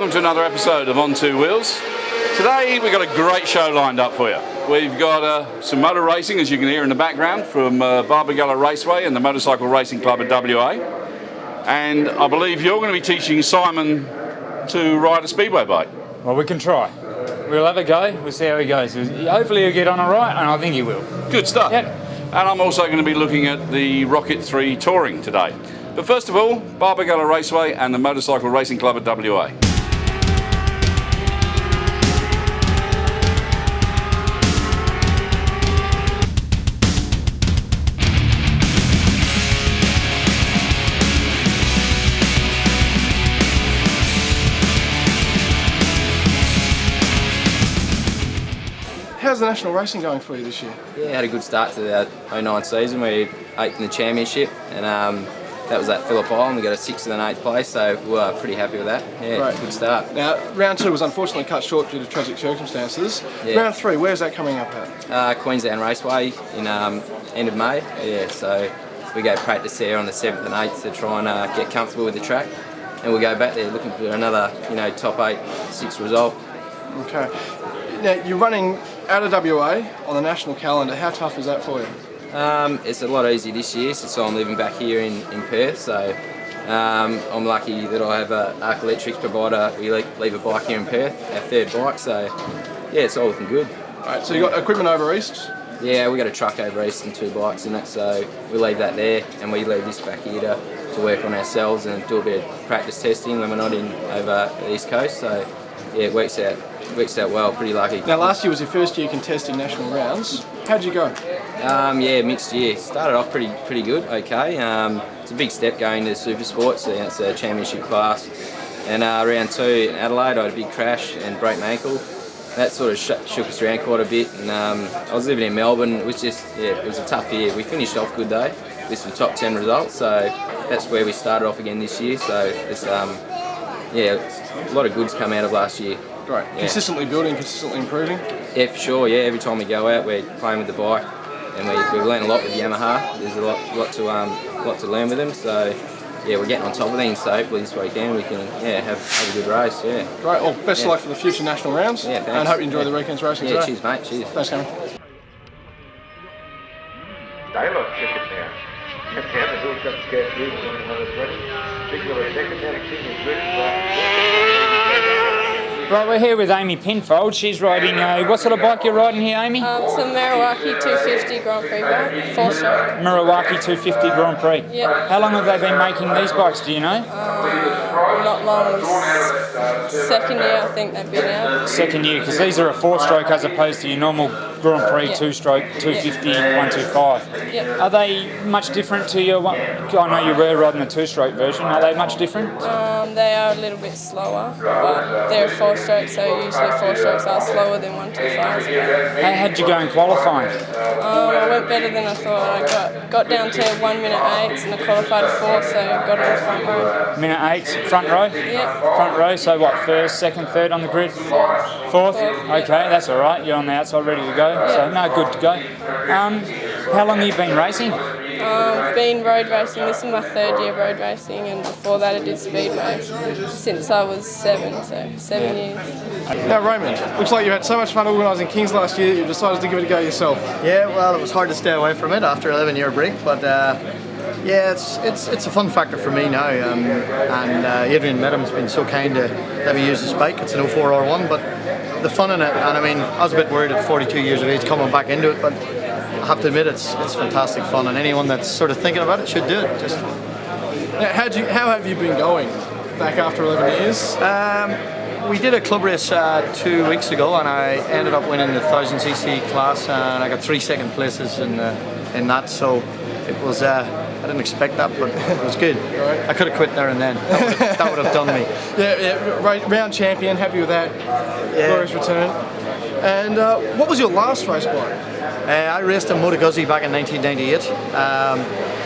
welcome to another episode of On Two Wheels. Today we've got a great show lined up for you. We've got some motor racing, as you can hear in the background, from Barbagallo Raceway and the Motorcycle Racing Club at WA. And I believe you're going to be teaching Simon to ride a speedway bike. Well, we can try. We'll have a go. We'll see how he goes. Hopefully he'll get on all right, and I think he will. Good stuff. Yep. And I'm also going to be looking at the Rocket 3 Touring today. But first of all, Barbagallo Raceway and the Motorcycle Racing Club at WA. How's the national racing going for you this year? Yeah, had a good start to the 09 season. We 8th in the championship, and that was at Phillip Island. We got a 6th and an 8th place, so we were pretty happy with that. Yeah, Great. Good start. Now, round 2 was unfortunately cut short due to tragic circumstances. Yeah. Round 3, where's that coming up at? Queensland Raceway in end of May. Yeah, so we go practice there on the 7th and 8th to try and get comfortable with the track, and we'll go back there looking for another, top 8, 6 result. Okay. Now, you're running out of WA on the national calendar. How tough is that for you? It's a lot easier this year since I'm living back here in Perth, so I'm lucky that I have a Arc Electrics provider. We leave a bike here in Perth, our 3rd bike, so yeah, it's all looking good. Right, so you got equipment over east? Yeah, we got a truck over east and 2 bikes in it, so we leave that there and we leave this back here to work on ourselves and do a bit of practice testing when we're not in over the east coast, so yeah, it works out well, pretty lucky. Now, last year was your first year contesting national rounds. How'd you go? Yeah, mixed year. Started off pretty good, okay. It's a big step going to Super Sports, so it's a championship class. And round 2 in Adelaide, I had a big crash and broke my ankle. That sort of shook us around quite a bit. And I was living in Melbourne. It was it was a tough year. We finished off good though, with some top 10 results. So that's where we started off again this year. So it's a lot of goods come out of last year. Great. Yeah. Consistently building, consistently improving? Yeah, for sure. Yeah, every time we go out, we're playing with the bike, and we've learned a lot with Yamaha. There's a lot to learn with them. So yeah, we're getting on top of things. So hopefully this weekend we can have a good race. Yeah. Great. Well, best of luck for the future national rounds. Yeah, thanks. And hope you enjoy the weekend's racing today. Cheers, mate. Cheers. Thanks, Cameron. Dialogue chicken there. Cameron goes up scared through another threat. Particular secondary signal good. Right, we're here with Amy Pinfold. She's riding what sort of bike you're riding here, Amy? It's a Merowaki 250 Grand Prix bike, 4-stroke. Merowaki 250 Grand Prix. Yep. How long have they been making these bikes, do you know? Not long, second year I think they've been out. Second year, because these are a 4-stroke as opposed to your normal Grand Prix 2-stroke 250 125. Yep. Are they much different to your one? I know you were riding the 2-stroke version. Are they much different? They are a little bit slower, but they're 4-stroke, so usually 4-strokes are slower than 125s. How'd you go in qualifying? I went better than I thought. I got down to 1 minute 8 and I qualified at 4, so got on the front row. Minute 8, front row? Yep. Front row, so what, 1st, 2nd, 3rd on the grid? 4th? Okay, that's all right. You're on the outside ready to go. So, no, good to go. How long have you been racing? I've been road racing. This is my 3rd year road racing, and before that I did speedway since I was 7, so 7 years. Now, Raymond, looks like you had so much fun organising Kings last year that you decided to give it a go yourself. Yeah, well, it was hard to stay away from it after an 11-year break, but yeah, it's a fun factor for me now. And Adrian Medham's been so kind to let me use this bike. It's an 04R1, but the fun in it, and I mean, I was a bit worried at 42 years of age coming back into it, but I have to admit it's fantastic fun, and anyone that's sort of thinking about it should do it. Just. Now, how have you been going back after 11 years? We did a club race 2 weeks ago, and I ended up winning the 1000cc class, and I got 3 second places in that. So it was I didn't expect that, but it was good. Right. I could have quit there and then. That would have done me. Yeah, round champion. Happy with that. Yeah. Glorious return. And what was your last race bike? I raced a Moto Guzzi back in 1998.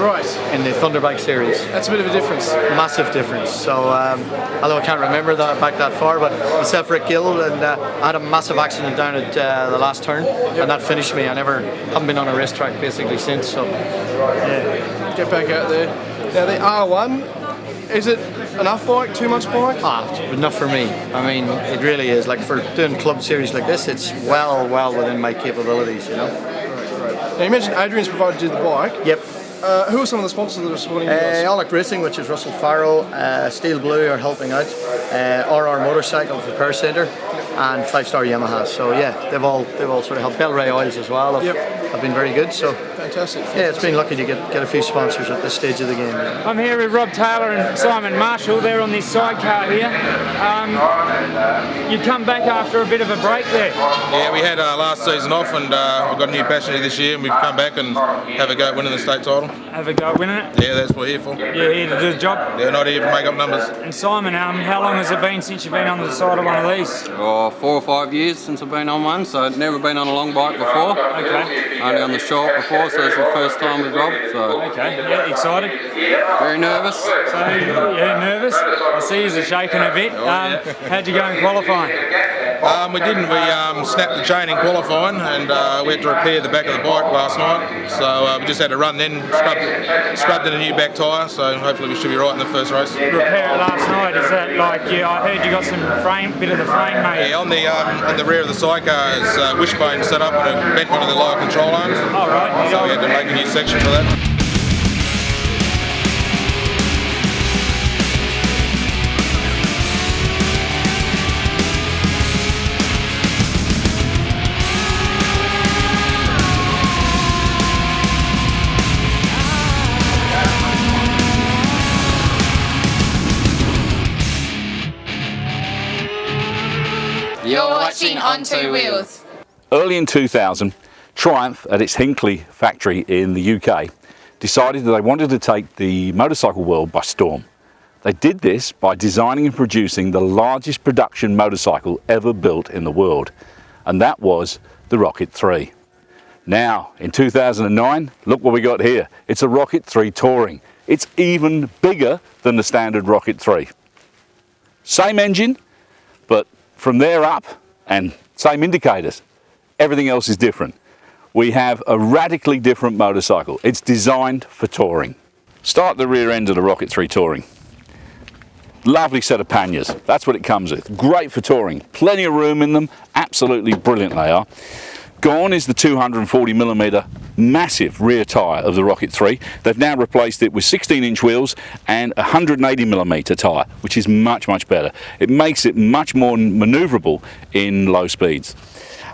Right. In the Thunderbike series. That's a bit of a difference. Massive difference. So, although I can't remember that back that far, but myself, Rick Gill, and I had a massive accident down at the last turn, and that finished me. I haven't been on a racetrack basically since. So, yeah. Get back out there. Now the R1, is it enough bike, too much bike? It's enough for me. I mean, it really is. Like for doing club series like this, it's well within my capabilities, you know. Right. Now you mentioned Adrian's provided you the bike. Yep. Who are some of the sponsors that are supporting you guys? Alec Racing, which is Russell Farrow, Steel Blue are helping out, RR Motorcycles Repair Centre, and 5-Star Yamaha. So yeah, they've all sort of helped. Bellray Oils as well have been very good. So fantastic. Yeah, it's been lucky to get a few sponsors at this stage of the game. Yeah. I'm here with Rob Taylor and Simon Marshall. They're on this sidecar here. You come back after a bit of a break there. Yeah, we had last season off, and we've got a new passenger this year, and we've come back and have a go at winning the state title. Have a go at winning it? Yeah, that's what we're here for. You're here to do the job? Yeah, not here to make up numbers. And Simon, how long has it been since you've been on the side of one of these? 4 or 5 years since I've been on one, so I've never been on a long bike before. Okay. Only on the short before, so it's the first time with Rob. So. Okay, yeah, excited? Very nervous. So, yeah, nervous? I see you're shaking a bit. How'd you go in qualifying? We didn't. We snapped the chain in qualifying, and we had to repair the back of the bike last night. So we just had to run then, scrubbed in a new back tyre, so hopefully we should be right in the first race. Repair it last night, is that like, I heard you got some bit of the frame made? Yeah, on the rear of the sidecar is wishbone set up and it bent one of the lower control arms. Oh, right. So we had to make a new section for that. You're watching On Two Wheels. Early in 2000, Triumph at its Hinckley factory in the UK decided that they wanted to take the motorcycle world by storm. They did this by designing and producing the largest production motorcycle ever built in the world, and that was the Rocket 3. Now, in 2009, look what we got here. It's a Rocket 3 Touring. It's even bigger than the standard Rocket 3. Same engine, but from there up, and same indicators, everything else is different. We have a radically different motorcycle. It's designed for touring. Start the rear end of the Rocket 3 Touring. Lovely set of panniers, that's what it comes with. Great for touring, plenty of room in them, absolutely brilliant they are. Gone is the 240mm massive rear tyre of the Rocket 3. They've now replaced it with 16-inch wheels and a 180mm tyre, which is much, much better. It makes it much more manoeuvrable in low speeds.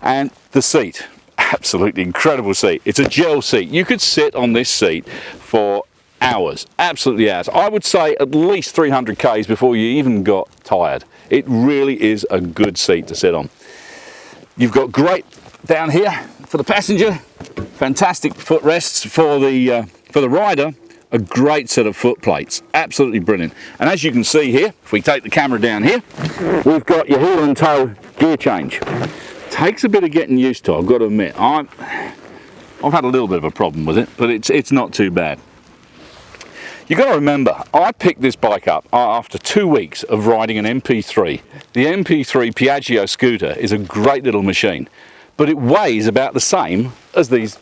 And the seat, absolutely incredible seat. It's a gel seat. You could sit on this seat for hours, absolutely hours. I would say at least 300 k's before you even got tired. It really is a good seat to sit on. You've got great down here for the passenger, fantastic footrests for the rider, a great set of foot plates, absolutely brilliant. And as you can see here, if we take the camera down here, we've got your heel and toe gear change. Takes a bit of getting used to, I've got to admit. I've had a little bit of a problem with it, but it's not too bad. You've got to remember, I picked this bike up after 2 weeks of riding an MP3. The MP3 Piaggio scooter is a great little machine, but it weighs about the same as these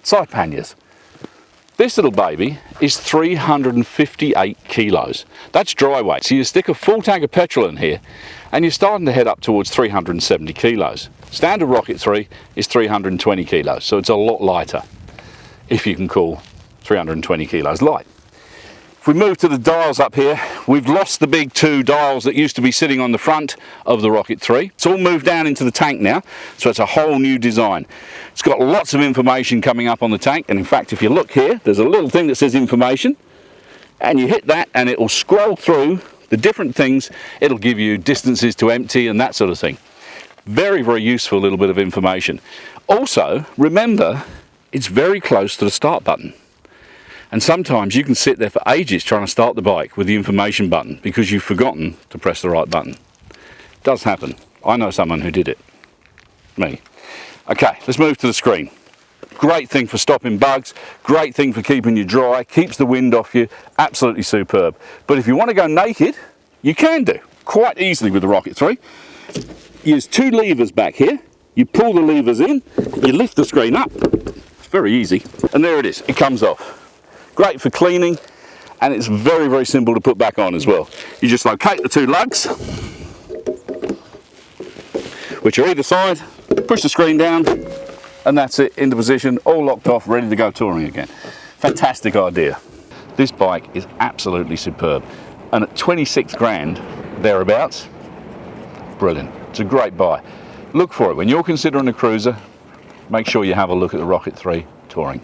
side panniers. This little baby is 358 kilos. That's dry weight. So you stick a full tank of petrol in here and you're starting to head up towards 370 kilos. Standard Rocket 3 is 320 kilos, so it's a lot lighter, if you can call 320 kilos light. If we move to the dials up here, we've lost the big two dials that used to be sitting on the front of the Rocket 3. It's all moved down into the tank now, so it's a whole new design. It's got lots of information coming up on the tank, and in fact, if you look here, there's a little thing that says information, and you hit that and it will scroll through the different things. It'll give you distances to empty and that sort of thing. Very, very useful little bit of information. Also, remember, it's very close to the start button. And sometimes you can sit there for ages trying to start the bike with the information button because you've forgotten to press the right button. It does happen. I know someone who did it. Me. Okay, let's move to the screen. Great thing for stopping bugs, great thing for keeping you dry, keeps the wind off you, absolutely superb. But if you want to go naked, you can do, quite easily with the Rocket 3. Use two levers back here, you pull the levers in, you lift the screen up, it's very easy, and there it is, it comes off. Great for cleaning, and it's very, very simple to put back on as well. You just locate the two lugs, which are either side, push the screen down, and that's it, into position, all locked off, ready to go touring again. Fantastic idea. This bike is absolutely superb, and at 26 grand, thereabouts, brilliant. It's a great buy. Look for it. When you're considering a cruiser, make sure you have a look at the Rocket 3 Touring.